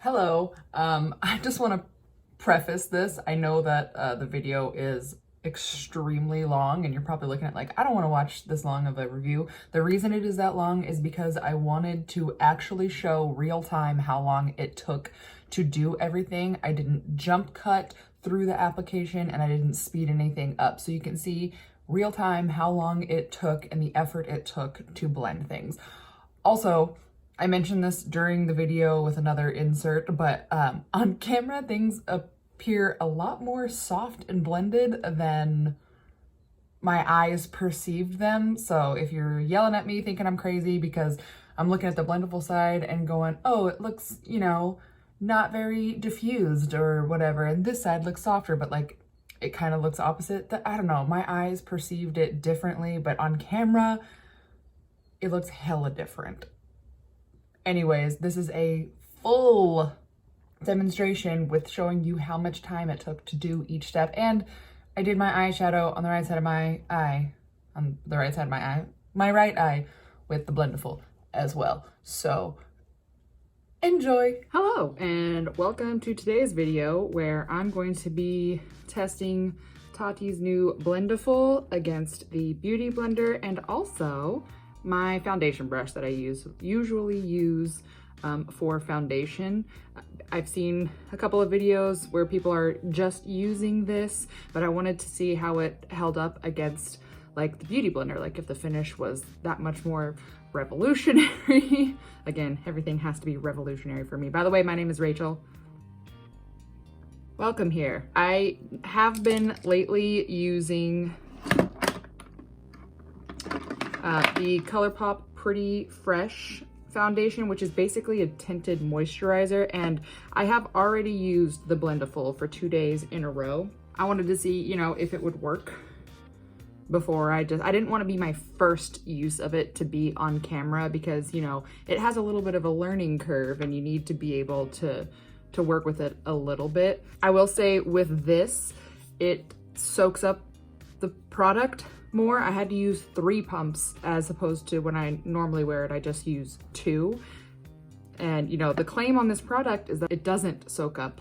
Hello, I just want to preface this. I know that the video is extremely long and you're probably looking at like, I don't want to watch this long of a review. The reason it is that long is because I wanted to actually show real time how long it took to do everything. I didn't jump cut through the application and I didn't speed anything up. So you can see real time how long it took and the effort it took to blend things. Also, I mentioned this during the video with another insert, but on camera, things appear a lot more soft and blended than my eyes perceived them. So if you're yelling at me thinking I'm crazy because I'm looking at the Blendiful side and going, oh, it looks, you know, not very diffused or whatever, and this side looks softer, but like it kind of looks opposite. I don't know, my eyes perceived it differently, but on camera, it looks hella different. Anyways, this is a full demonstration with showing you how much time it took to do each step. And I did my eyeshadow on the right side of my eye, my right eye with the Blendiful as well. So enjoy. Hello and welcome to today's video where I'm going to be testing Tati's new Blendiful against the Beauty Blender and also my foundation brush that I usually use for foundation. I've seen a couple of videos where people are just using this, but I wanted to see how it held up against like the Beauty Blender, like if the finish was that much more revolutionary. Again, everything has to be revolutionary for me. By the way, my name is Rachel. Welcome here. I have been lately using the ColourPop Pretty Fresh foundation, which is basically a tinted moisturizer, and I have already used the Blendiful for 2 days in a row. I wanted to see, you know, if it would work before I didn't want to be my first use of it to be on camera because, you know, it has a little bit of a learning curve and you need to be able to work with it a little bit. I will say with this, it soaks up the product more. I had to use 3 pumps as opposed to when I normally wear it, I just use 2. And you know, the claim on this product is that it doesn't soak up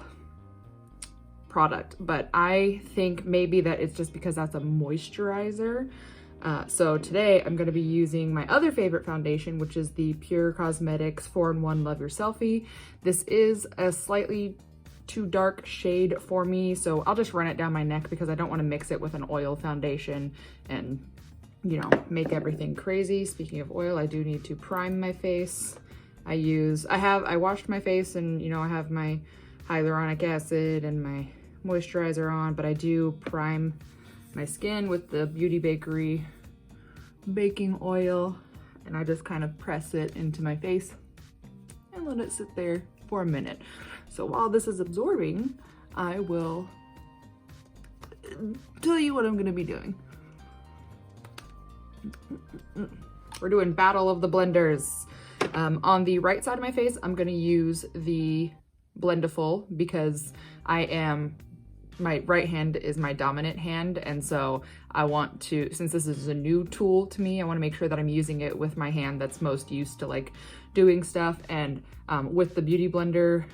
product, but I think maybe that it's just because that's a moisturizer. So today I'm going to be using my other favorite foundation, which is the Pure Cosmetics 4-in-1 Love Your Selfie. This is a slightly too dark shade for me, so I'll just run it down my neck because I don't want to mix it with an oil foundation and, you know, make everything crazy. Speaking of oil, I do need to prime my face. I washed my face and, you know, I have my hyaluronic acid and my moisturizer on, but I do prime my skin with the Beauty Bakery baking oil, and I just kind of press it into my face and let it sit there for a minute. So while this is absorbing, I will tell you what I'm gonna be doing. We're doing Battle of the Blenders. On the right side of my face, I'm gonna use the Blendiful because my right hand is my dominant hand, and so I want to, since this is a new tool to me, I want to make sure that I'm using it with my hand that's most used to like doing stuff. And with the Beauty Blender,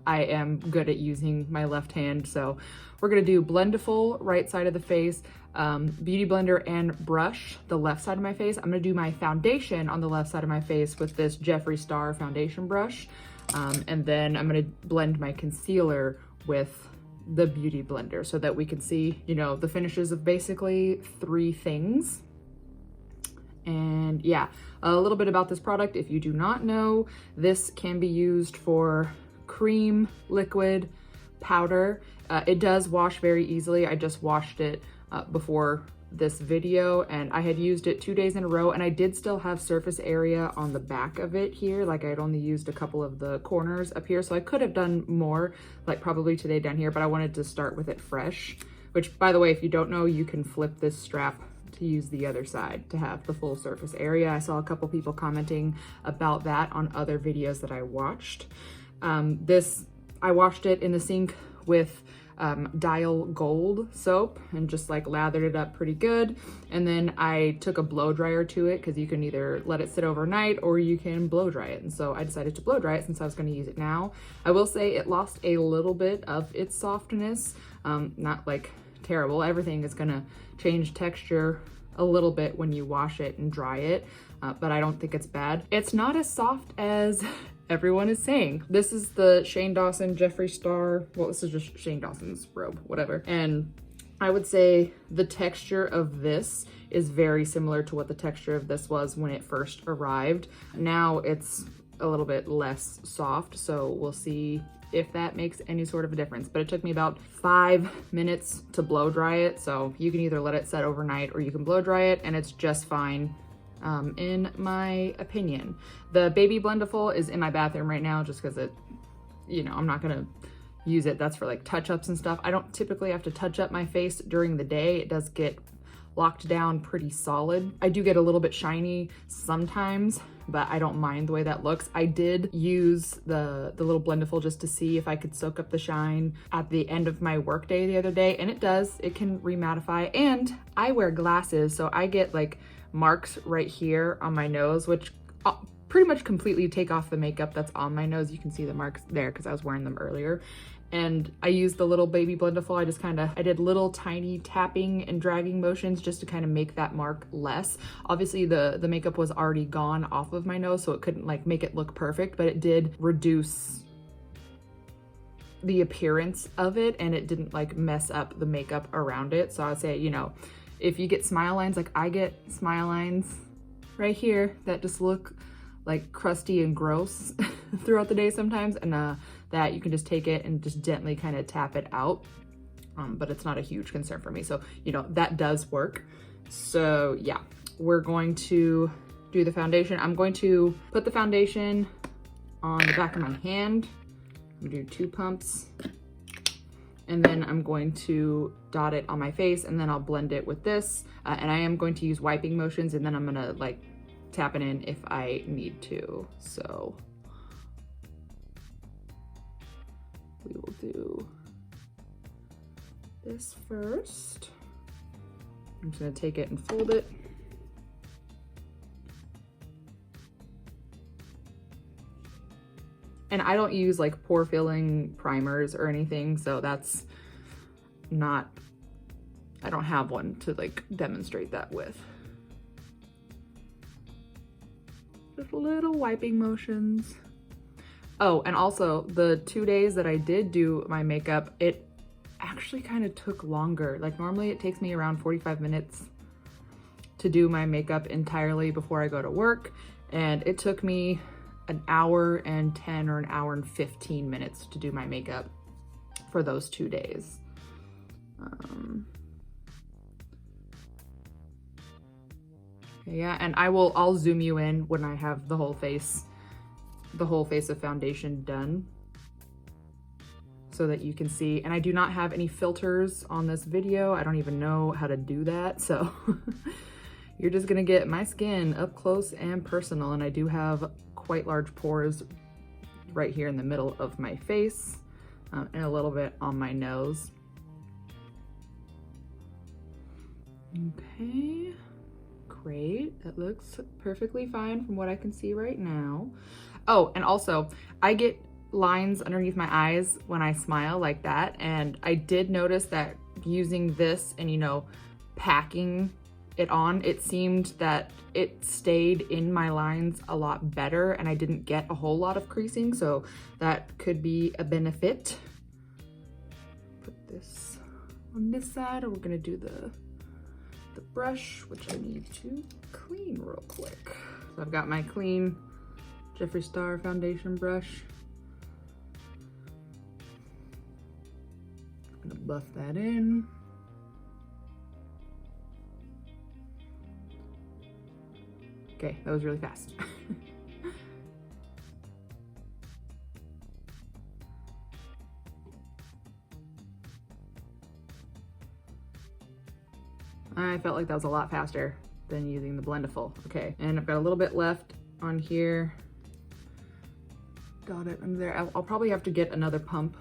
I am good at using my left hand. So we're gonna do Blendiful right side of the face, Beauty Blender and brush the left side of my face. I'm gonna do my foundation on the left side of my face with this Jeffree Star foundation brush, and then I'm gonna blend my concealer with the Beauty Blender so that we can see, you know, the finishes of basically 3 things. And yeah, a little bit about this product. If you do not know, this can be used for cream, liquid, powder. It does wash very easily. I just washed it before this video and I had used it 2 days in a row, and I did still have surface area on the back of it here. Like I had only used a couple of the corners up here, so I could have done more, like probably today down here, but I wanted to start with it fresh, which by the way, if you don't know, you can flip this strap to use the other side to have the full surface area. I saw a couple people commenting about that on other videos that I watched. I washed it in the sink with Dial Gold soap and just like lathered it up pretty good. And then I took a blow dryer to it because you can either let it sit overnight or you can blow dry it. And so I decided to blow dry it since I was going to use it now. I will say it lost a little bit of its softness, not like terrible. Everything is going to change texture a little bit when you wash it and dry it, but I don't think it's bad. It's not as soft as everyone is saying. This is the Shane Dawson Jeffree Star, well, this is just Shane Dawson's robe, whatever. And I would say the texture of this is very similar to what the texture of this was when it first arrived. Now it's a little bit less soft, so we'll see if that makes any sort of a difference. But it took me about 5 minutes to blow dry it, so you can either let it set overnight or you can blow dry it, and it's just fine. In my opinion. The baby Blendiful is in my bathroom right now just because it, you know, I'm not gonna use it. That's for like touch-ups and stuff. I don't typically have to touch up my face during the day. It does get locked down pretty solid. I do get a little bit shiny sometimes, but I don't mind the way that looks. I did use the little Blendiful just to see if I could soak up the shine at the end of my workday the other day, and it does. It can remattify, and I wear glasses, so I get like marks right here on my nose, which pretty much completely take off the makeup that's on my nose. You can see the marks there because I was wearing them earlier. And I used the little baby Blendiful. I did little tiny tapping and dragging motions just to kind of make that mark less. Obviously the makeup was already gone off of my nose, so it couldn't like make it look perfect, but it did reduce the appearance of it, and it didn't like mess up the makeup around it. So I'd say, you know, if you get smile lines, like I get smile lines right here that just look like crusty and gross throughout the day sometimes, and that you can just take it and just gently kind of tap it out. But it's not a huge concern for me. So, you know, that does work. So yeah, we're going to do the foundation. I'm going to put the foundation on the back of my hand. I'm gonna do 2 pumps. And then I'm going to dot it on my face, and then I'll blend it with this. And I am going to use wiping motions, and then I'm gonna like tap it in if I need to. So we will do this first. I'm just gonna take it and fold it. And I don't use like pore filling primers or anything, so that's not, I don't have one to like demonstrate that with. Just little wiping motions. Oh, and also the 2 days that I did do my makeup, it actually kind of took longer. Like normally it takes me around 45 minutes to do my makeup entirely before I go to work, and it took me an hour and 10 or an hour and 15 minutes to do my makeup for those 2 days. Yeah, and I'll zoom you in when I have the whole face of foundation done so that you can see. And I do not have any filters on this video. I don't even know how to do that. So you're just gonna get my skin up close and personal. And I do have quite large pores right here in the middle of my face, and a little bit on my nose. Okay, great. That looks perfectly fine from what I can see right now. Oh, and also I get lines underneath my eyes when I smile like that, and I did notice that using this and, you know, packing it on, it seemed that it stayed in my lines a lot better, and I didn't get a whole lot of creasing, so that could be a benefit. Put this on this side, and we're gonna do the brush, which I need to clean real quick. So I've got my clean Jeffree Star foundation brush. I'm gonna buff that in. Okay, that was really fast. I felt like that was a lot faster than using the Blendiful. Okay, and I've got a little bit left on here. Got it under there. I'll probably have to get another pump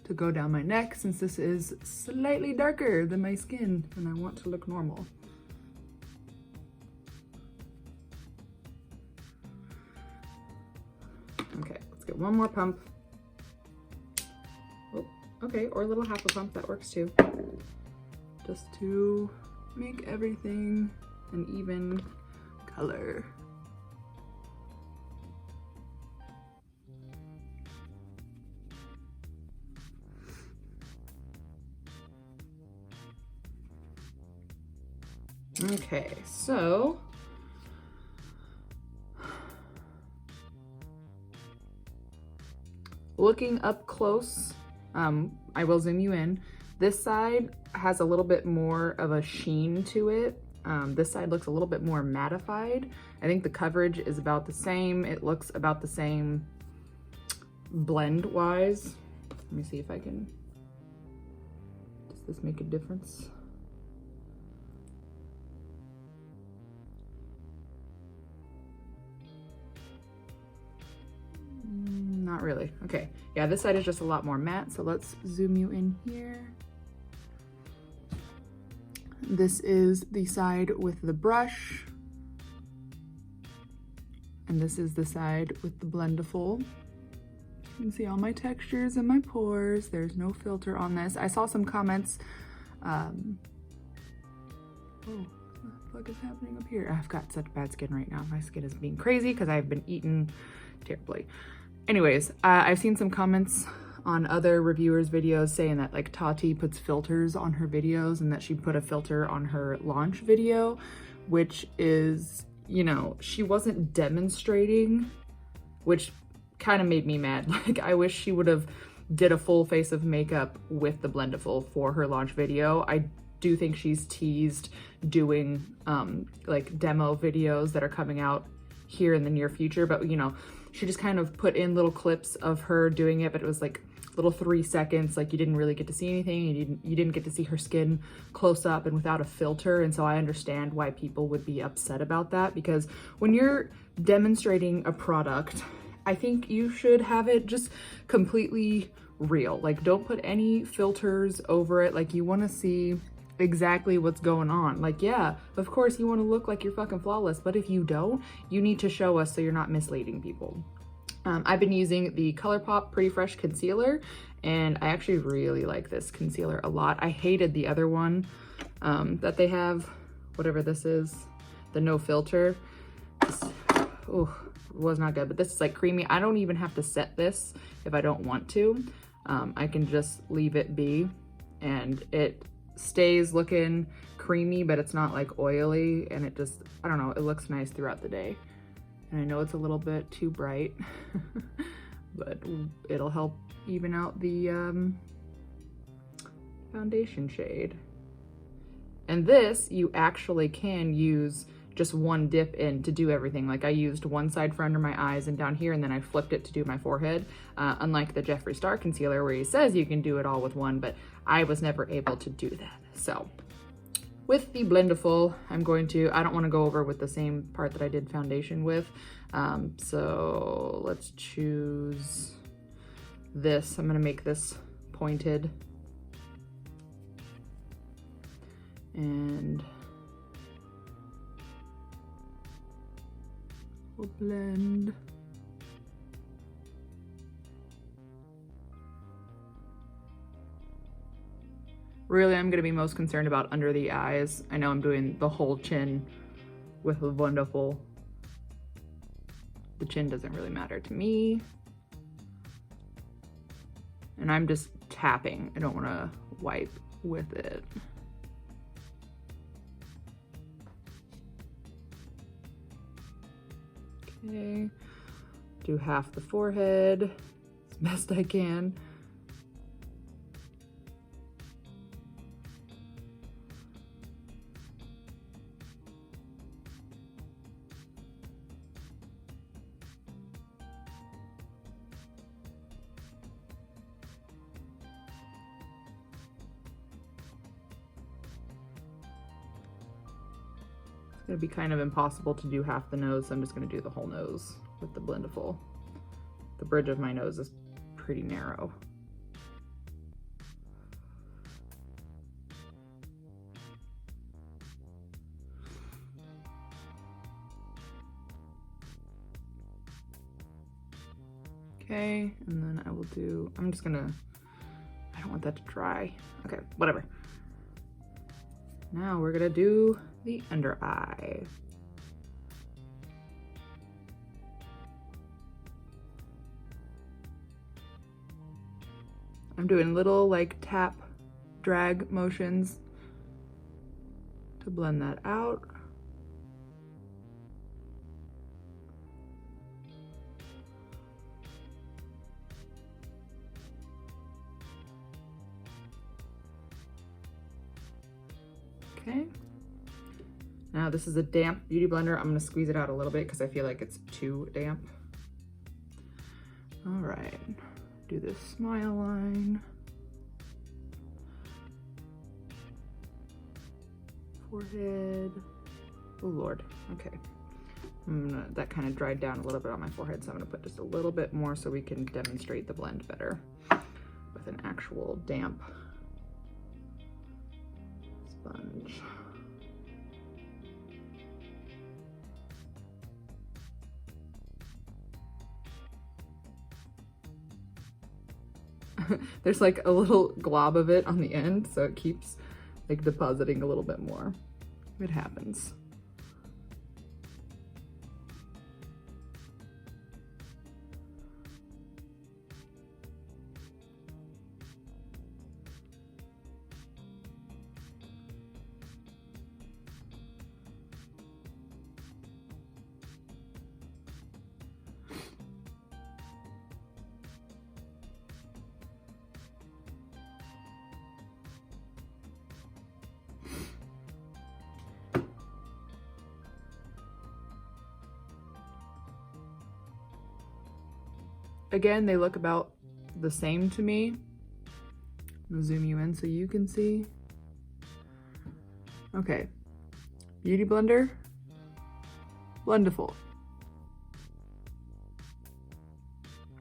to go down my neck since this is slightly darker than my skin and I want to look normal. Okay, let's get one more pump. Oh, okay, or a little half a pump, that works too. Just to make everything an even color. Okay, so looking up close, I will zoom you in. This side has a little bit more of a sheen to it. This side looks a little bit more mattified. I think the coverage is about the same. It looks about the same blend wise. Let me see if I can, does this make a difference? Not really. Okay, yeah, this side is just a lot more matte, so let's zoom you in here. This is the side with the brush, and this is the side with the Blendiful. You can see all my textures and my pores. There's no filter on this. I saw some comments. Oh, what the fuck is happening up here? I've got such bad skin right now. My skin is being crazy because I've been eating terribly. Anyways, I've seen some comments on other reviewers' videos saying that like Tati puts filters on her videos and that she put a filter on her launch video, which is, you know, she wasn't demonstrating, which kind of made me mad. Like, I wish she would have did a full face of makeup with the Blendiful for her launch video. I do think she's teased doing like demo videos that are coming out here in the near future, but you know, she just kind of put in little clips of her doing it, but it was like little 3 seconds, like you didn't really get to see anything. You didn't get to see her skin close up and without a filter. And so I understand why people would be upset about that, because when you're demonstrating a product, I think you should have it just completely real. Like, don't put any filters over it. Like, you want to see exactly what's going on. Like, yeah, of course you want to look like you're fucking flawless, but if you don't, you need to show us so you're not misleading people. I've been using the ColourPop Pretty Fresh Concealer, and I actually really like this concealer a lot. I hated the other one that they have, whatever this is, the no filter. Oh, was not good, but this is like creamy. I don't even have to set this if I don't want to. I can just leave it be, and it stays looking creamy, but it's not like oily, and it just, I don't know, it looks nice throughout the day. And I know it's a little bit too bright, but it'll help even out the foundation shade. And this, you actually can use just one dip in to do everything. Like, I used one side for under my eyes and down here, and then I flipped it to do my forehead. Unlike the Jeffree Star concealer where he says you can do it all with one, but I was never able to do that. So with the Blendiful, I'm going to, I don't want to go over with the same part that I did foundation with. So let's choose this. I'm going to make this pointed. And we'll blend. Really, I'm gonna be most concerned about under the eyes. I know I'm doing the whole chin with the Blendiful. The chin doesn't really matter to me. And I'm just tapping. I don't wanna wipe with it. Okay, do half the forehead as best I can. It's gonna be kind of impossible to do half the nose, so I'm just gonna do the whole nose with the Blendiful. The bridge of my nose is pretty narrow. Okay, and then I will do, I don't want that to dry. Okay, whatever. Now we're gonna do the under eye. I'm doing little like tap drag motions to blend that out. Okay. Now this is a damp beauty blender. I'm gonna squeeze it out a little bit because I feel like it's too damp. All right, do this smile line. Forehead. Oh Lord, okay. That kind of dried down a little bit on my forehead, so I'm gonna put just a little bit more so we can demonstrate the blend better with an actual damp sponge. There's like a little glob of it on the end, so it keeps like depositing a little bit more. It happens. Again, they look about the same to me. I'll zoom you in so you can see. Okay, Beauty Blender, Blendiful.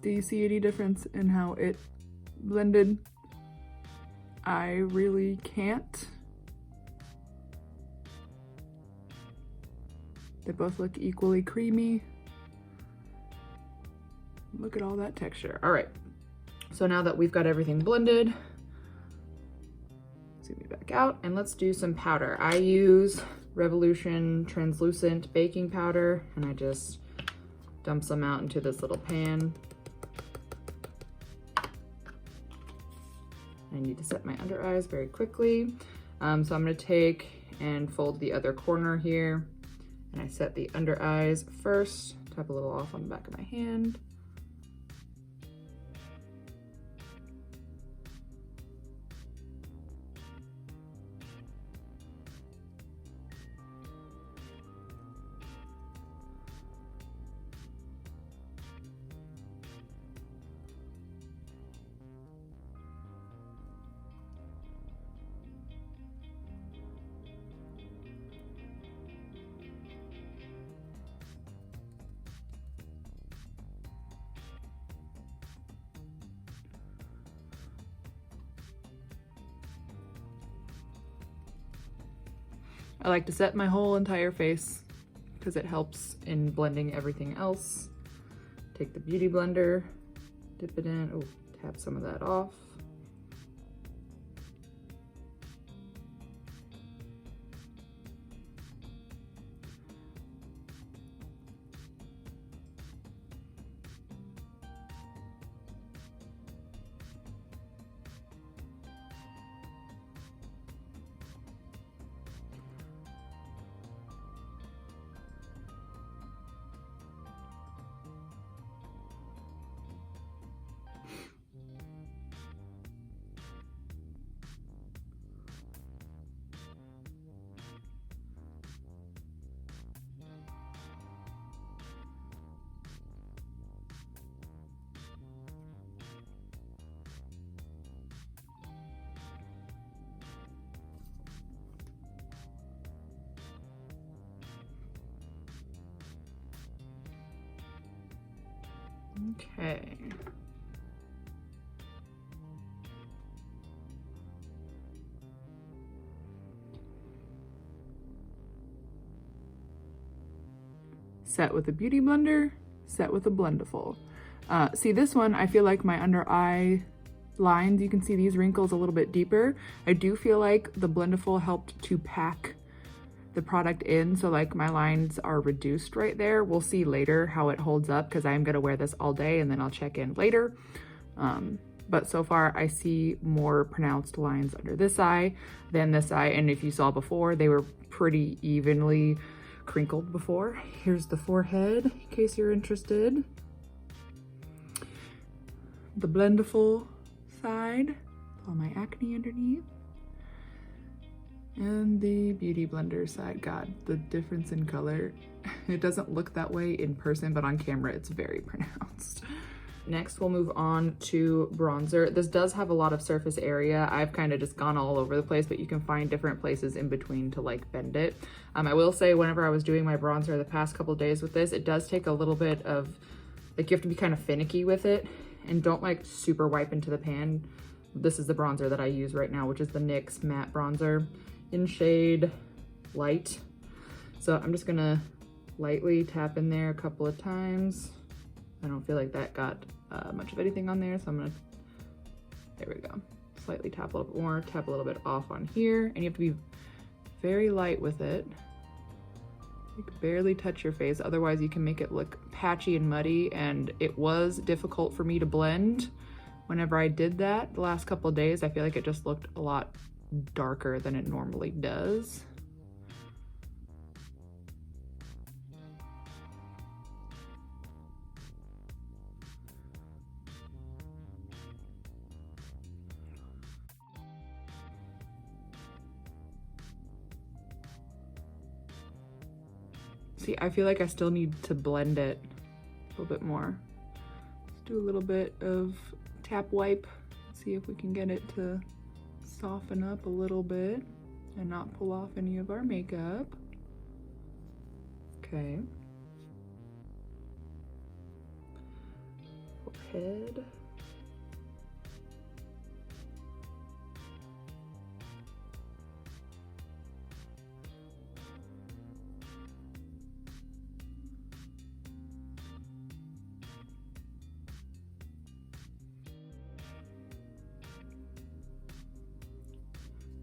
Do you see any difference in how it blended? I really can't. They both look equally creamy. Look at all that texture. All right, so now that we've got everything blended, zoom me back out and let's do some powder. I use Revolution translucent baking powder and I just dump some out into this little pan. I need to set my under eyes very quickly. So I'm gonna take and fold the other corner here and I set the under eyes first, tap a little off on the back of my hand. I like to set my whole entire face because it helps in blending everything else. Take the Beauty Blender, dip it in, oh, tap some of that off. Okay. Set with a Beauty Blender, set with a Blendiful. See this one, I feel like my under eye lines, you can see these wrinkles a little bit deeper. I do feel like the Blendiful helped to pack the product in, so like my lines are reduced right there. We'll see later how it holds up because I'm gonna wear this all day and then I'll check in later. But so far I see more pronounced lines under this eye than this eye, and if you saw before, they were pretty evenly crinkled before. Here's the forehead, in case you're interested. The Blendiful side, all my acne underneath. And the Beauty Blender side. God, the difference in color. It doesn't look that way in person, but on camera it's very pronounced. Next, we'll move on to bronzer. This does have a lot of surface area. I've kind of just gone all over the place, but you can find different places in between to like bend it. I will say whenever I was doing my bronzer the past couple of days with this, it does take a little bit of, like, you have to be kind of finicky with it and don't like super wipe into the pan. This is the bronzer that I use right now, which is the NYX matte bronzer in shade Light. So I'm just gonna lightly tap in there a couple of times. I don't feel like that got much of anything on there, so I'm gonna, there we go. Slightly tap a little bit more, tap a little bit off on here, and you have to be very light with it. Like barely touch your face, otherwise you can make it look patchy and muddy, and it was difficult for me to blend whenever I did that the last couple of days. I feel like it just looked a lot darker than it normally does. See, I feel like I still need to blend it a little bit more. Let's do a little bit of tap wipe, see if we can get it to soften up a little bit and not pull off any of our makeup. Okay. Forehead.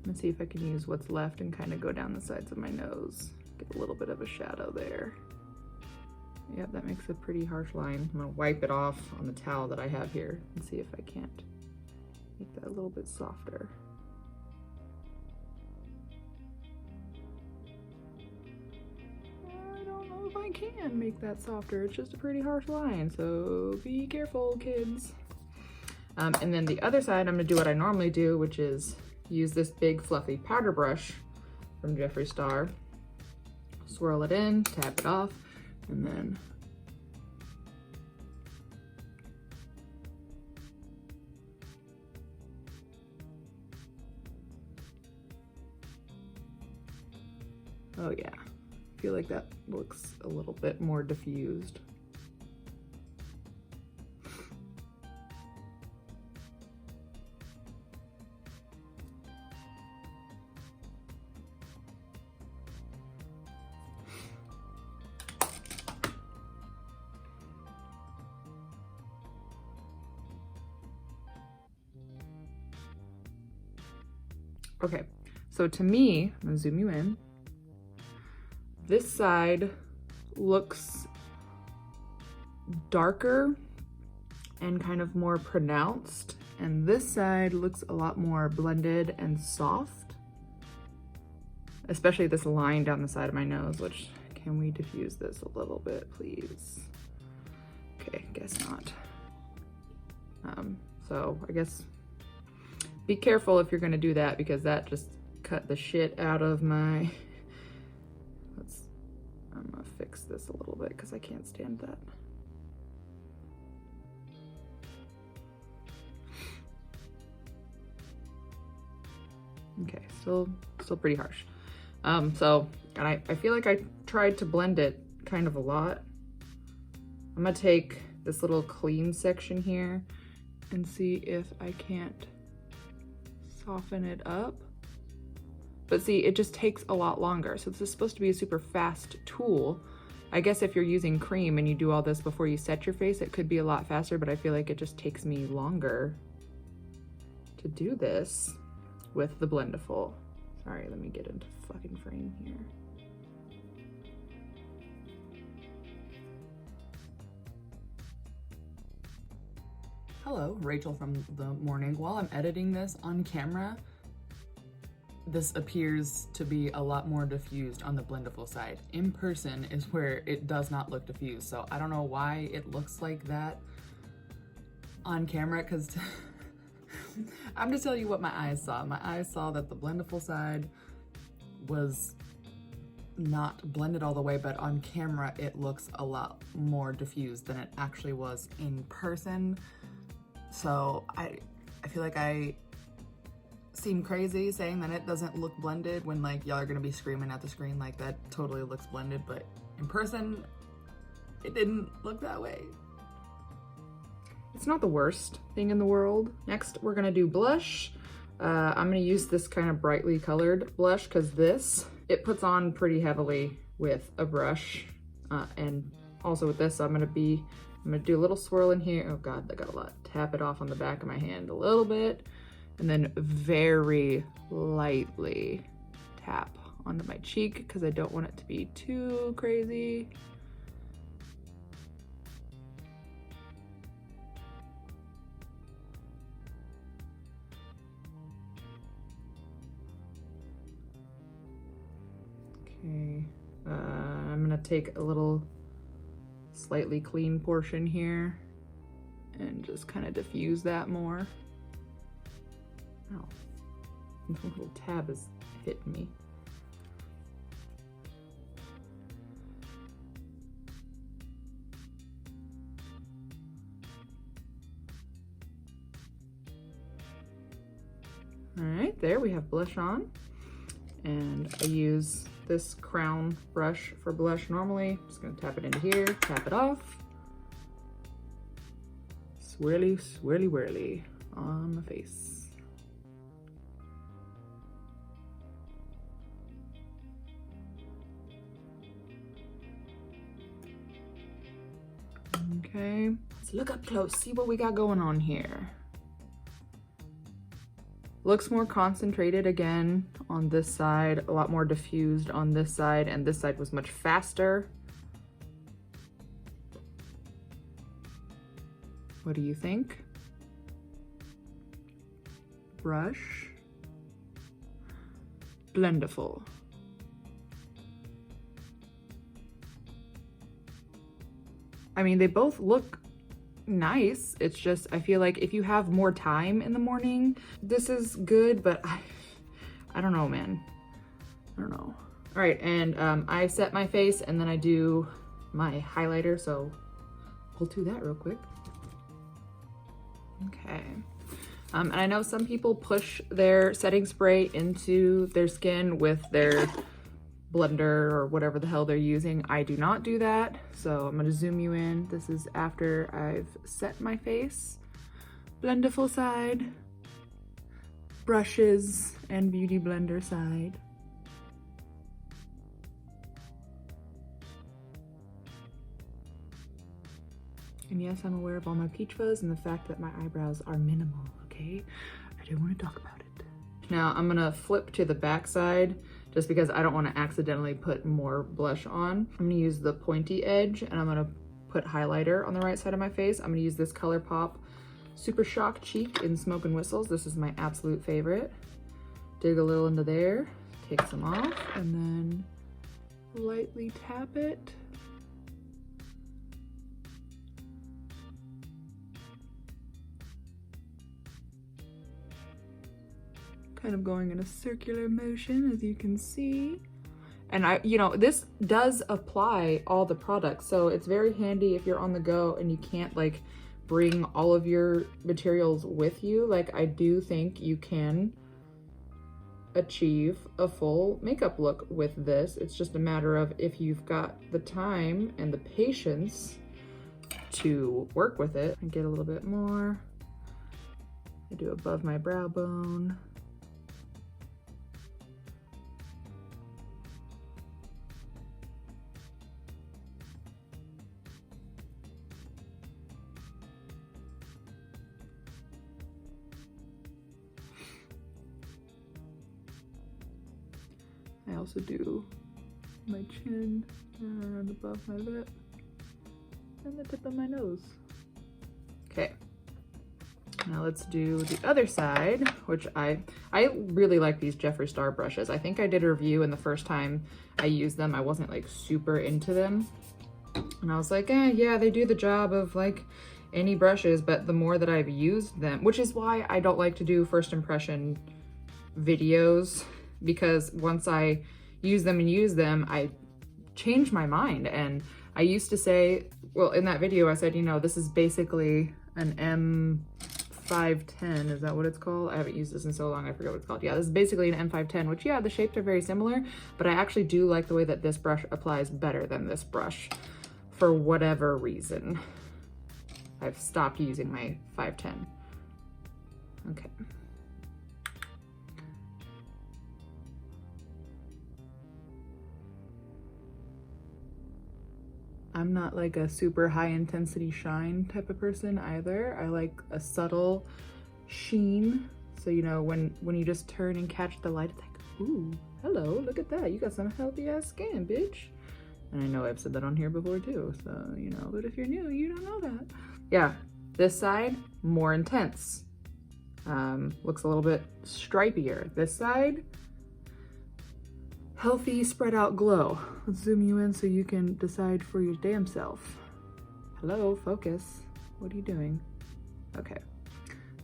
Let's see if I can use what's left and kind of go down the sides of my nose. Get a little bit of a shadow there. Yep, that makes a pretty harsh line. I'm gonna wipe it off on the towel that I have here and see if I can't make that a little bit softer. I don't know if I can make that softer. It's just a pretty harsh line, so be careful, kids. And then the other side, I'm gonna do what I normally do, which is use this big fluffy powder brush from Jeffree Star, swirl it in, tap it off, and then oh yeah, I feel like that looks a little bit more diffused. Okay, so to me, I'm gonna zoom you in. This side looks darker and kind of more pronounced, and this side looks a lot more blended and soft, especially this line down the side of my nose, which, can we diffuse this a little bit, please? Okay, guess not. So I guess be careful if you're gonna do that, because that just cut the shit out of my, I'm gonna fix this a little bit because I can't stand that. Okay, still pretty harsh. So, and I feel like I tried to blend it kind of a lot. I'm gonna take this little clean section here and see if I can't soften it up. But see, it just takes a lot longer. So this is supposed to be a super fast tool. I guess if you're using cream and you do all this before you set your face, it could be a lot faster, but I feel like it just takes me longer to do this with the Blendiful. Sorry, let me get into fucking frame here. Hello, Rachel from the morning. While I'm editing this on camera, this appears to be a lot more diffused on the Blendiful side. In person is where it does not look diffused, so I don't know why it looks like that on camera, because I'm just telling you what my eyes saw. My eyes saw that the Blendiful side was not blended all the way, but on camera it looks a lot more diffused than it actually was in person. So I feel like I seem crazy saying that it doesn't look blended when like y'all are gonna be screaming at the screen like that totally looks blended, but in person it didn't look that way. It's not the worst thing in the world. Next, we're gonna do blush. I'm gonna use this kind of brightly colored blush because it puts on pretty heavily with a brush. And also with this, I'm gonna do a little swirl in here. Oh God, I got a lot. Tap it off on the back of my hand a little bit, and then very lightly tap onto my cheek because I don't want it to be too crazy. Okay, I'm gonna take a little slightly clean portion here and just kind of diffuse that more. Ow, the little tab is hitting me. All right, there we have blush on. And I use this crown brush for blush normally. I'm just gonna tap it into here, tap it off. Swirly, swirly, whirly on my face. Okay, let's look up close, see what we got going on here. Looks more concentrated again on this side, a lot more diffused on this side, and this side was much faster. What do you think? Brush. Blendiful. I mean, they both look nice. It's just, I feel like if you have more time in the morning, this is good, but I don't know, man. I don't know. All right, and I set my face and then I do my highlighter, so we'll do that real quick. Okay. And I know some people push their setting spray into their skin with their blender or whatever the hell they're using. I do not do that, so I'm gonna zoom you in. This is after I've set my face. Blendiful side, brushes and beauty blender side. And yes, I'm aware of all my peach fuzz and the fact that my eyebrows are minimal, okay? I don't want to talk about it. Now I'm gonna flip to the back side just because I don't want to accidentally put more blush on. I'm gonna use the pointy edge and I'm gonna put highlighter on the right side of my face. I'm gonna use this ColourPop Super Shock Cheek in Smoke and Whistles. This is my absolute favorite. Dig a little into there, take some off, and then lightly tap it. Kind of going in a circular motion, as you can see. And this does apply all the products, so it's very handy if you're on the go and you can't like bring all of your materials with you. Like, I do think you can achieve a full makeup look with this. It's just a matter of if you've got the time and the patience to work with it. I get a little bit more. I do above my brow bone. I also do my chin and above my lip and the tip of my nose. Okay, now let's do the other side, which I really like these Jeffree Star brushes. I think I did a review, and the first time I used them, I wasn't like super into them. And I was like, yeah, they do the job of like any brushes, but the more that I've used them, which is why I don't like to do first impression videos, because once I use them, I change my mind. And I used to say, well, in that video, I said, you know, this is basically an M510. Is that what it's called? I haven't used this in so long, I forget what it's called. Yeah, this is basically an M510, which, yeah, the shapes are very similar, but I actually do like the way that this brush applies better than this brush for whatever reason. I've stopped using my 510. Okay. I'm not like a super high intensity shine type of person either. I like a subtle sheen. So, you know, when you just turn and catch the light, it's like, ooh, hello, look at that. You got some healthy ass skin, bitch. And I know I've said that on here before too, so, you know, but if you're new, you don't know that. Yeah, this side, more intense. Looks a little bit stripier. This side, healthy spread out glow. Let's zoom you in so you can decide for your damn self. Hello, focus. What are you doing? Okay,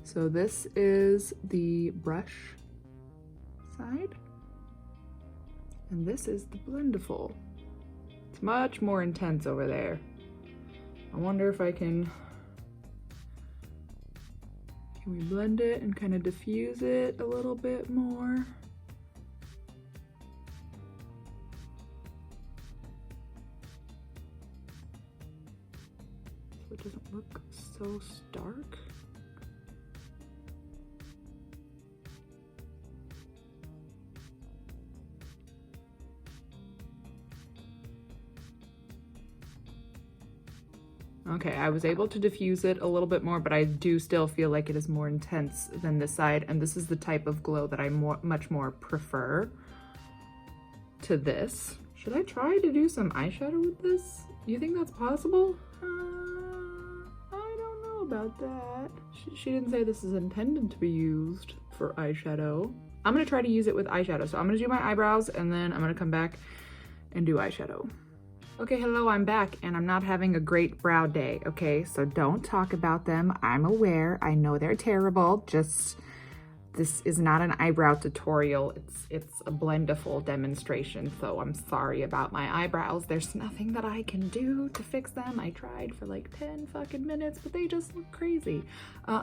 so this is the brush side, and this is the Blendiful. It's much more intense over there. I wonder if I can we blend it and kind of diffuse it a little bit more? So it doesn't look so stark. Okay, I was able to diffuse it a little bit more, but I do still feel like it is more intense than this side, and this is the type of glow that I much more prefer to this. Should I try to do some eyeshadow with this? You think that's possible? I don't know about that. She didn't say this is intended to be used for eyeshadow. I'm gonna try to use it with eyeshadow. So I'm gonna do my eyebrows, and then I'm gonna come back and do eyeshadow. Okay, hello, I'm back, and I'm not having a great brow day, okay? So don't talk about them. I'm aware. I know they're terrible. Just, this is not an eyebrow tutorial. It's a Blendiful demonstration, so I'm sorry about my eyebrows. There's nothing that I can do to fix them. I tried for like 10 fucking minutes, but they just look crazy.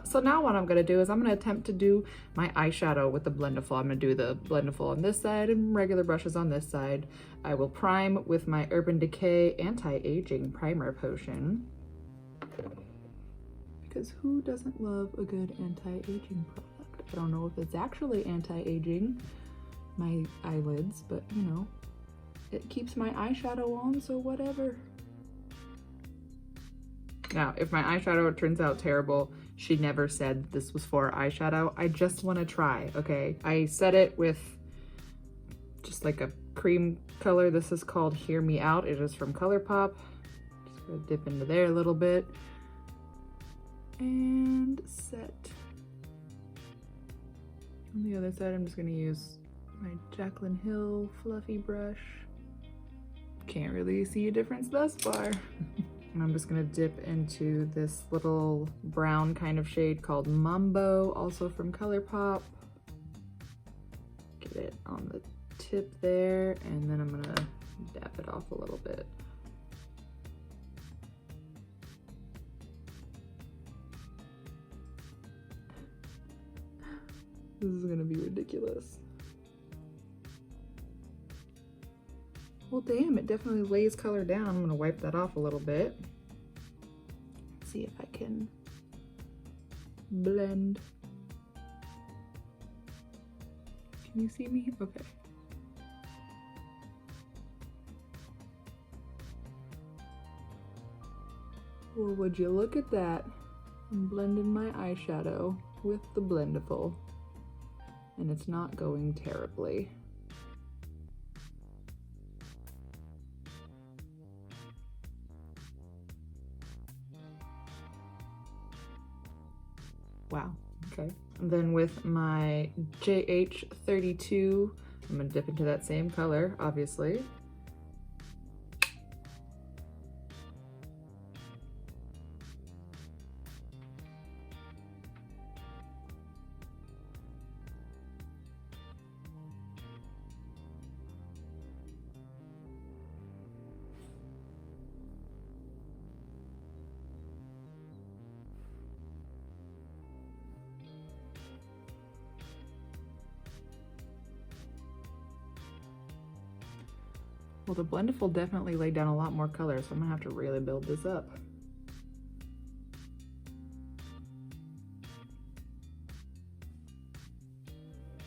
So now what I'm gonna do is I'm gonna attempt to do my eyeshadow with the Blendiful. I'm gonna do the Blendiful on this side and regular brushes on this side. I will prime with my Urban Decay Anti-Aging Primer Potion. Because who doesn't love a good anti-aging product? I don't know if it's actually anti-aging my eyelids, but you know, it keeps my eyeshadow on, so whatever. Now, if my eyeshadow turns out terrible, she never said this was for eyeshadow. I just want to try, okay? I set it with just like a cream color. This is called Hear Me Out. It is from ColourPop. Just gonna dip into there a little bit and set. On the other side, I'm just gonna use my Jaclyn Hill fluffy brush. Can't really see a difference thus far. And I'm just gonna dip into this little brown kind of shade called Mambo, also from ColourPop. Get it on the tip there, and then I'm gonna dab it off a little bit. This is gonna be ridiculous. Well, damn, it definitely lays color down. I'm gonna wipe that off a little bit. See if I can blend. Can you see me? Okay. Well, would you look at that? I'm blending my eyeshadow with the Blendiful, and it's not going terribly. Wow, okay. And then with my JH32, I'm gonna dip into that same color, obviously. Well, the Blendiful definitely laid down a lot more color, so I'm gonna have to really build this up.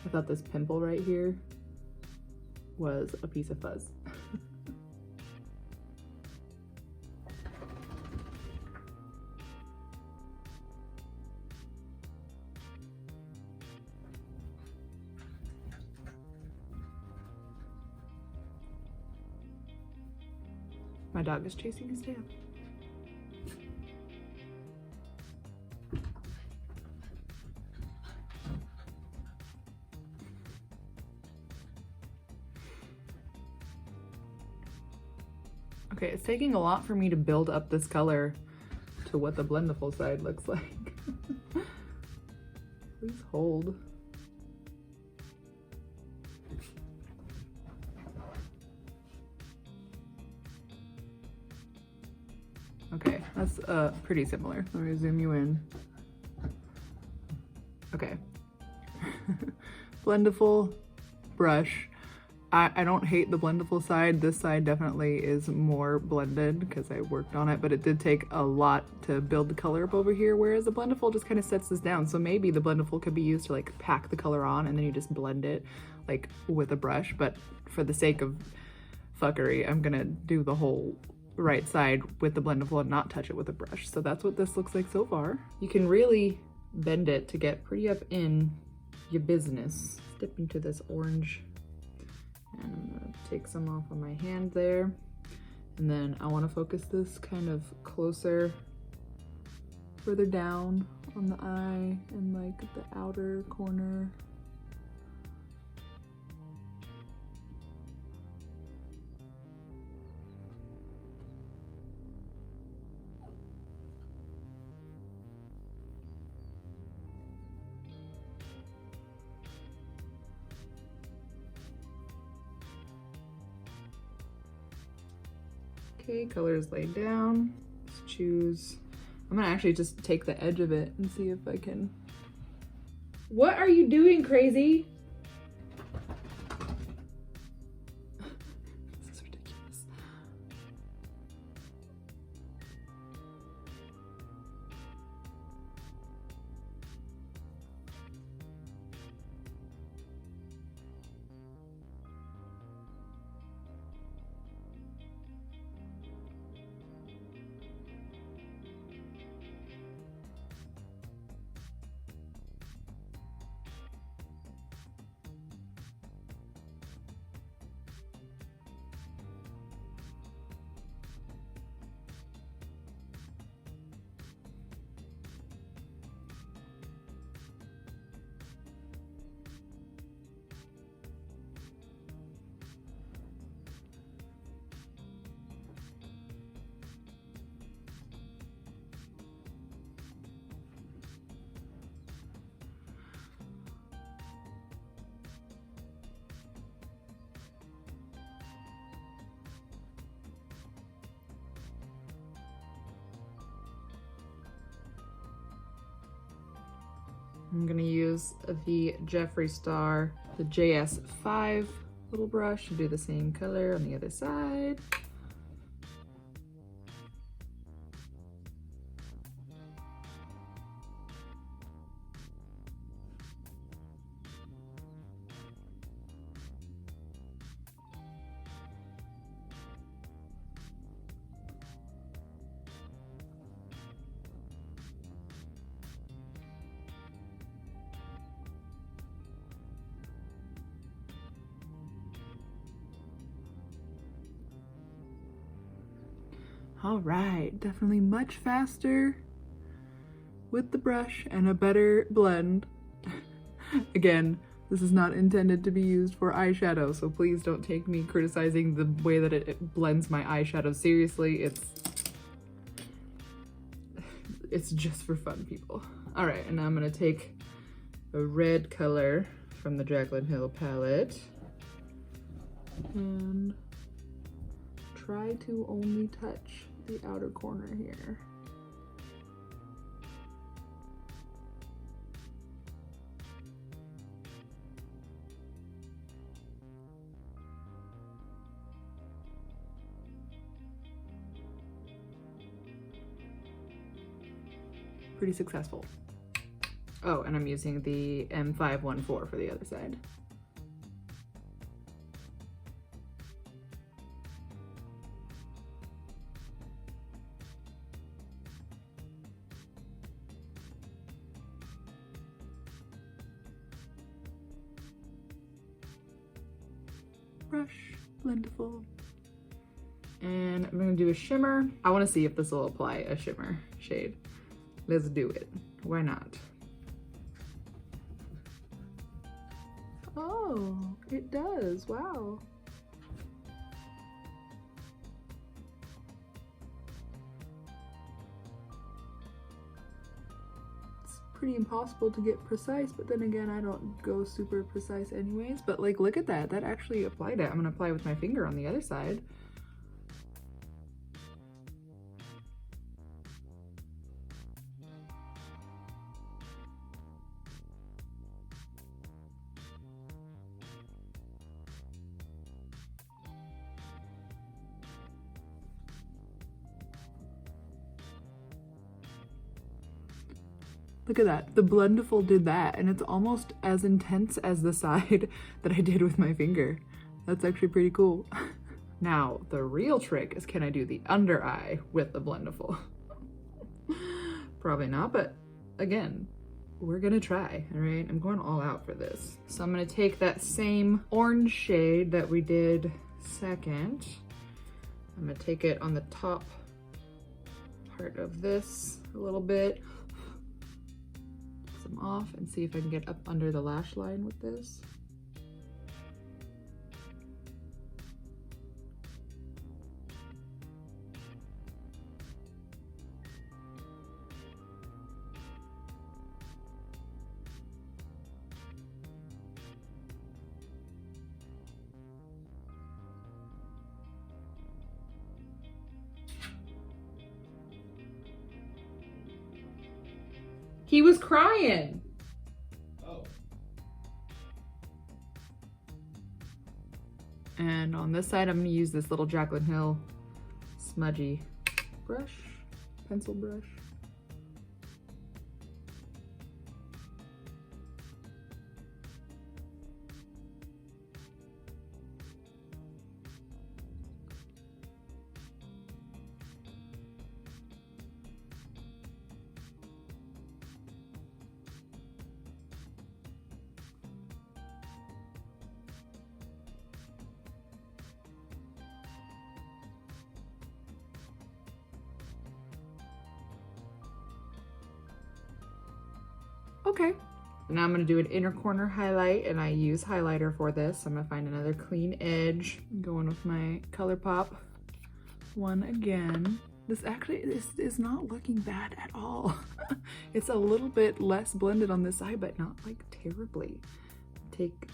I thought this pimple right here was a piece of fuzz. My dog is chasing his tail. Okay, it's taking a lot for me to build up this color to what the Blendiful side looks like. Please hold. Okay, that's pretty similar. Let me zoom you in. Okay. Blendiful brush. I don't hate the Blendiful side. This side definitely is more blended because I worked on it, but it did take a lot to build the color up over here, whereas the Blendiful just kind of sets this down. So maybe the Blendiful could be used to like pack the color on and then you just blend it like with a brush, but for the sake of fuckery, I'm gonna do the whole right side with the Blendiful and not touch it with a brush. So that's what this looks like so far. You can really bend it to get pretty up in your business. Dip into this orange. And I'm gonna take some off on my hand there. And then I wanna focus this kind of closer, further down on the eye and like the outer corner. Okay, color is laid down. Let's choose. I'm gonna actually just take the edge of it and see if I can. What are you doing, crazy? This is ridiculous. I'm gonna use the Jeffree Star, the JS5 little brush and do the same color on the other side. All right, definitely much faster. with the brush and a better blend. Again, this is not intended to be used for eyeshadow, so please don't take me criticizing the way that it blends my eyeshadow seriously. It's just for fun, people. All right, and now I'm gonna take a red color from the Jaclyn Hill palette and try to only touch the outer corner here. Pretty successful. Oh, and I'm using the M514 for the other side. Brush, Blendiful. And I'm gonna do a shimmer. I wanna see if this will apply a shimmer shade. Let's do it. Why not? Oh, it does. Wow. It's pretty impossible to get precise, but then again, I don't go super precise anyways. But like, look at that. That actually applied it. I'm gonna apply it with my finger on the other side. Look at that. The Blendiful did that, and it's almost as intense as the side that I did with my finger. That's actually pretty cool. Now, the real trick is, can I do the under eye with the Blendiful? Probably not, but again, we're gonna try, all right? I'm going all out for this. So I'm gonna take that same orange shade that we did second. I'm gonna take it on the top part of this a little bit. Some off and see if I can get up under the lash line with this. He was crying. Oh. And on this side, I'm gonna use this little Jaclyn Hill smudgy brush, pencil brush. Okay. Now I'm gonna do an inner corner highlight, and I use highlighter for this. I'm gonna find another clean edge. I'm going with my ColourPop one again. This actually is not looking bad at all. It's a little bit less blended on this side, but not like terribly. Take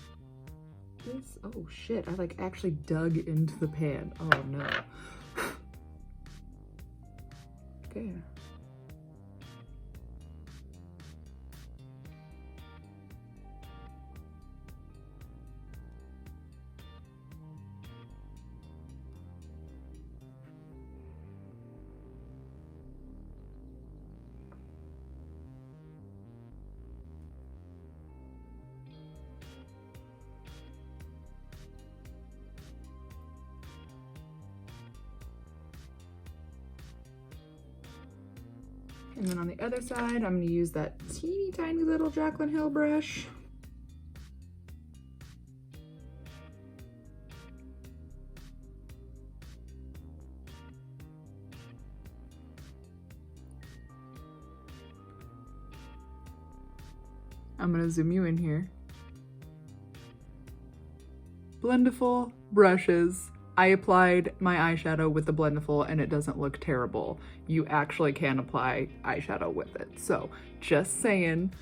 this. Oh shit, I like actually dug into the pan. Oh no. Okay. And then on the other side, I'm gonna use that teeny tiny little Jaclyn Hill brush. I'm gonna zoom you in here. Blendiful brushes. I applied my eyeshadow with the Blendiful and it doesn't look terrible. You actually can apply eyeshadow with it. So just saying,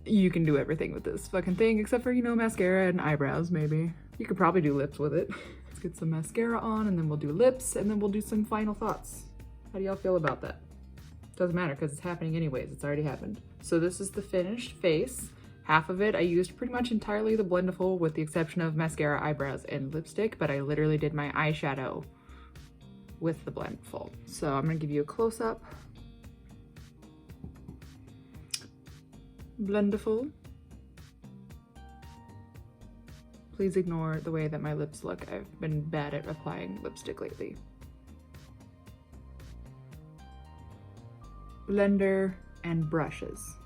you can do everything with this fucking thing except for, you know, mascara and eyebrows maybe. You could probably do lips with it. Let's get some mascara on and then we'll do lips and then we'll do some final thoughts. How do y'all feel about that? Doesn't matter because it's happening anyways. It's already happened. So this is the finished face. Half of it, I used pretty much entirely the Blendiful with the exception of mascara, eyebrows, and lipstick, but I literally did my eyeshadow with the Blendiful. So I'm gonna give you a close-up. Blendiful. Please ignore the way that my lips look. I've been bad at applying lipstick lately. Blender and brushes.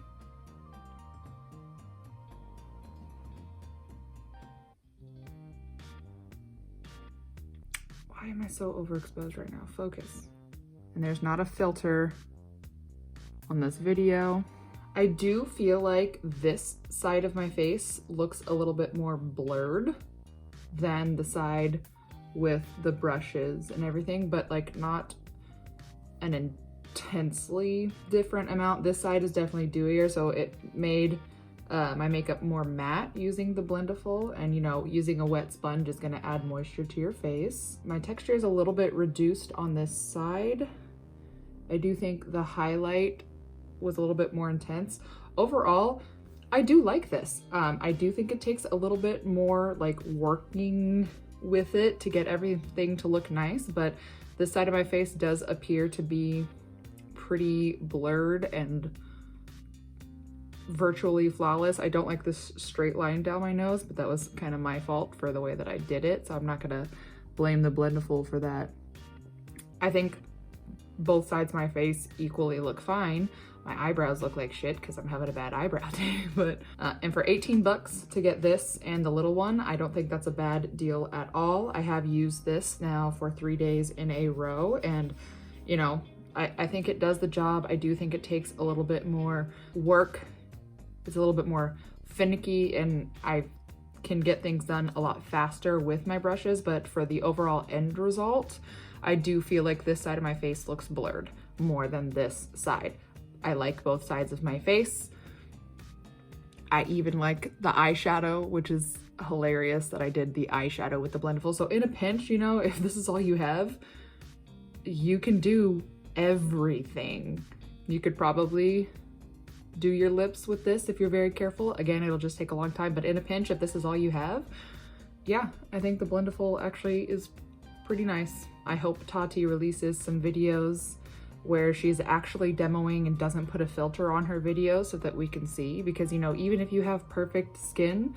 Why am I so overexposed right now? Focus. And there's not a filter on this video. I do feel like this side of my face looks a little bit more blurred than the side with the brushes and everything, but like not an intensely different amount. This side is definitely dewier, so it made my makeup more matte using the Blendiful, and you know, using a wet sponge is gonna add moisture to your face. My texture is a little bit reduced on this side. I do think the highlight was a little bit more intense. Overall, I do like this. I do think it takes a little bit more like working with it to get everything to look nice, but this side of my face does appear to be pretty blurred and virtually flawless. I don't like this straight line down my nose, but that was kind of my fault for the way that I did it, so I'm not gonna blame the Blendiful for that. I think both sides of my face equally look fine. My eyebrows look like shit because I'm having a bad eyebrow day, but and for 18 bucks to get this and the little one, I don't think that's a bad deal at all. I have used this now for 3 days in a row, and you know, I think it does the job. I do think it takes a little bit more work. It's a little bit more finicky, and I can get things done a lot faster with my brushes, but for the overall end result, I do feel like this side of my face looks blurred more than this side. I like both sides of my face. I even like the eyeshadow, which is hilarious that I did the eyeshadow with the Blendiful. So in a pinch, you know, if this is all you have, you can do everything. You could probably do your lips with this if you're very careful. Again, it'll just take a long time, but in a pinch, if this is all you have, yeah, I think the Blendiful actually is pretty nice. I hope Tati releases some videos where she's actually demoing and doesn't put a filter on her videos so that we can see, because you know, even if you have perfect skin,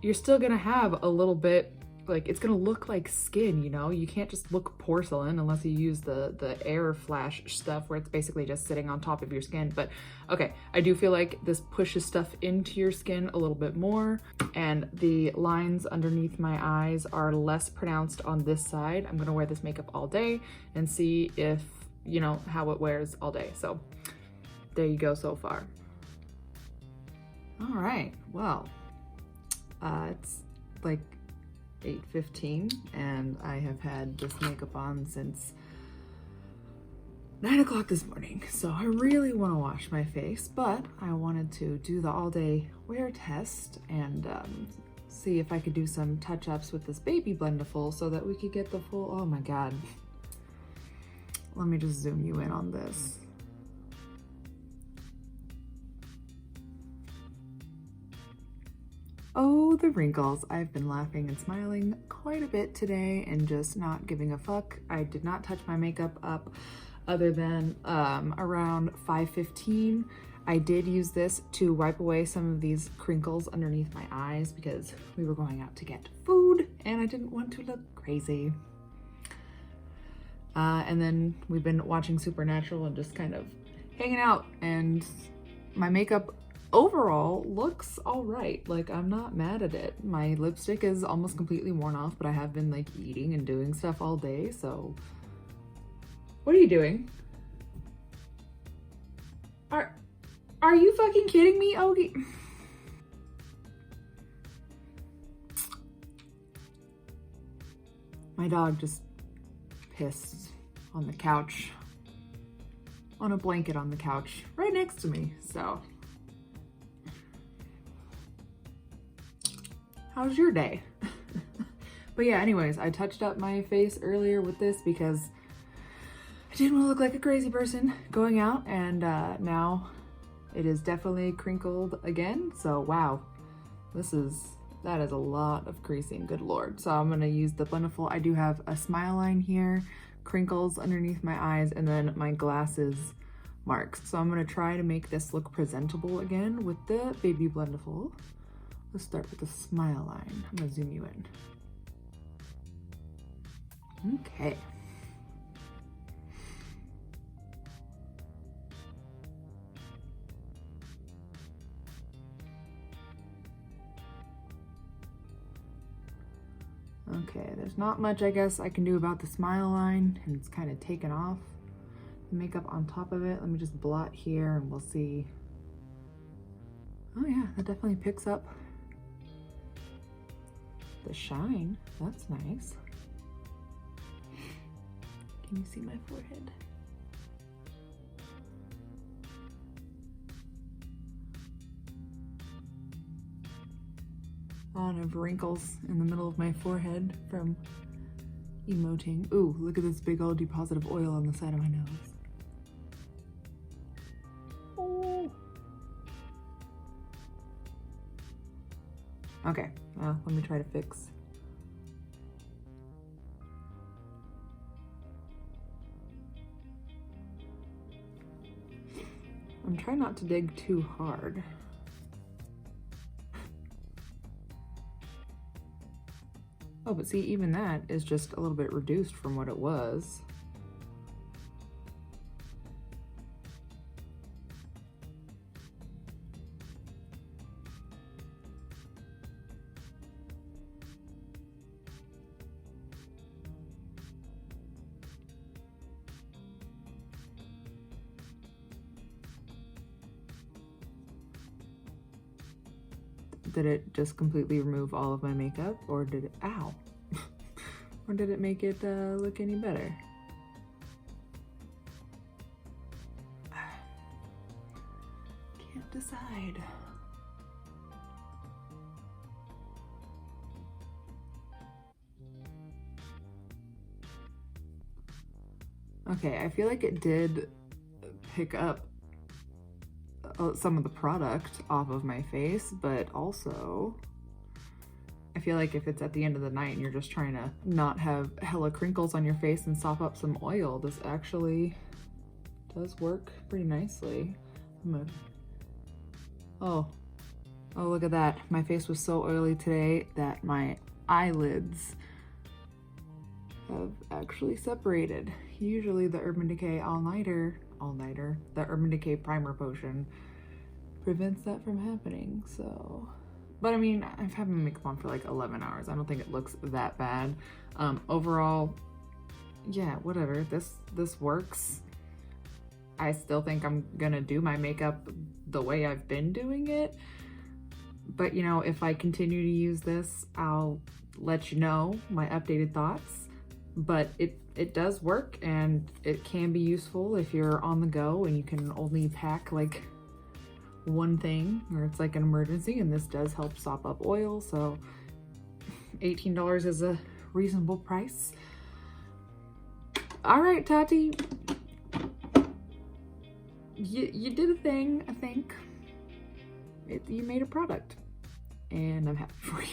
you're still gonna have a little bit, like it's gonna look like skin, you know? You can't just look porcelain unless you use the air flash stuff where it's basically just sitting on top of your skin. But okay, I do feel like this pushes stuff into your skin a little bit more, and the lines underneath my eyes are less pronounced on this side. I'm gonna wear this makeup all day and see if, you know, how it wears all day. So there you go so far. All right, well, it's like 8:15 and I have had this makeup on since 9 o'clock this morning. So I really want to wash my face, but I wanted to do the all day wear test and see if I could do some touch-ups with this baby Blendiful so that we could get the full, oh my God. Let me just zoom you in on this. Oh, the wrinkles. I've been laughing and smiling quite a bit today and just not giving a fuck. I did not touch my makeup up other than around 5:15. I did use this to wipe away some of these crinkles underneath my eyes because we were going out to get food and I didn't want to look crazy. And then we've been watching Supernatural and just kind of hanging out, and my makeup overall looks all right. Like, I'm not mad at it. My lipstick is almost completely worn off, but I have been like eating and doing stuff all day, so. What are you doing? Are Are you fucking kidding me, Ogie? My dog just pissed on the couch, on a blanket on the couch right next to me, so. How's your day? But yeah, anyways, I touched up my face earlier with this because I didn't want to look like a crazy person going out, and now it is definitely crinkled again. So wow, that is a lot of creasing, good lord. So I'm gonna use the Blendiful. I do have a smile line here, crinkles underneath my eyes, and then my glasses marks. So I'm gonna try to make this look presentable again with the baby Blendiful. Let's start with the smile line. I'm gonna zoom you in. Okay. Okay, there's not much I guess I can do about the smile line, and it's kind of taken off the makeup on top of it. Let me just blot here and we'll see. Oh yeah, that definitely picks up the shine. That's nice. Can you see my forehead? A lot of wrinkles in the middle of my forehead from emoting. Ooh, look at this big old deposit of oil on the side of my nose. Oh. Okay, well, let me try to fix. I'm trying not to dig too hard. Oh, but see, even that is just a little bit reduced from what it was. Did it just completely remove all of my makeup, or did it, ow, or did it make it look any better? Can't decide. Okay, I feel like it did pick up some of the product off of my face, but also I feel like if it's at the end of the night and you're just trying to not have hella crinkles on your face and sop up some oil, this actually does work pretty nicely. Oh, look at that. My face was so oily today that my eyelids have actually separated. Usually the Urban Decay all-nighter, the Urban Decay primer potion prevents that from happening, so. But I mean, I've had my makeup on for like 11 hours. I don't think it looks that bad. Overall, yeah, whatever, this works. I still think I'm gonna do my makeup the way I've been doing it. But you know, if I continue to use this, I'll let you know my updated thoughts. But it does work, and it can be useful if you're on the go and you can only pack like one thing, or it's like an emergency, and this does help sop up oil. So $18 is a reasonable price. All right, Tati, you did a thing, I think. You made a product, and I'm happy for you.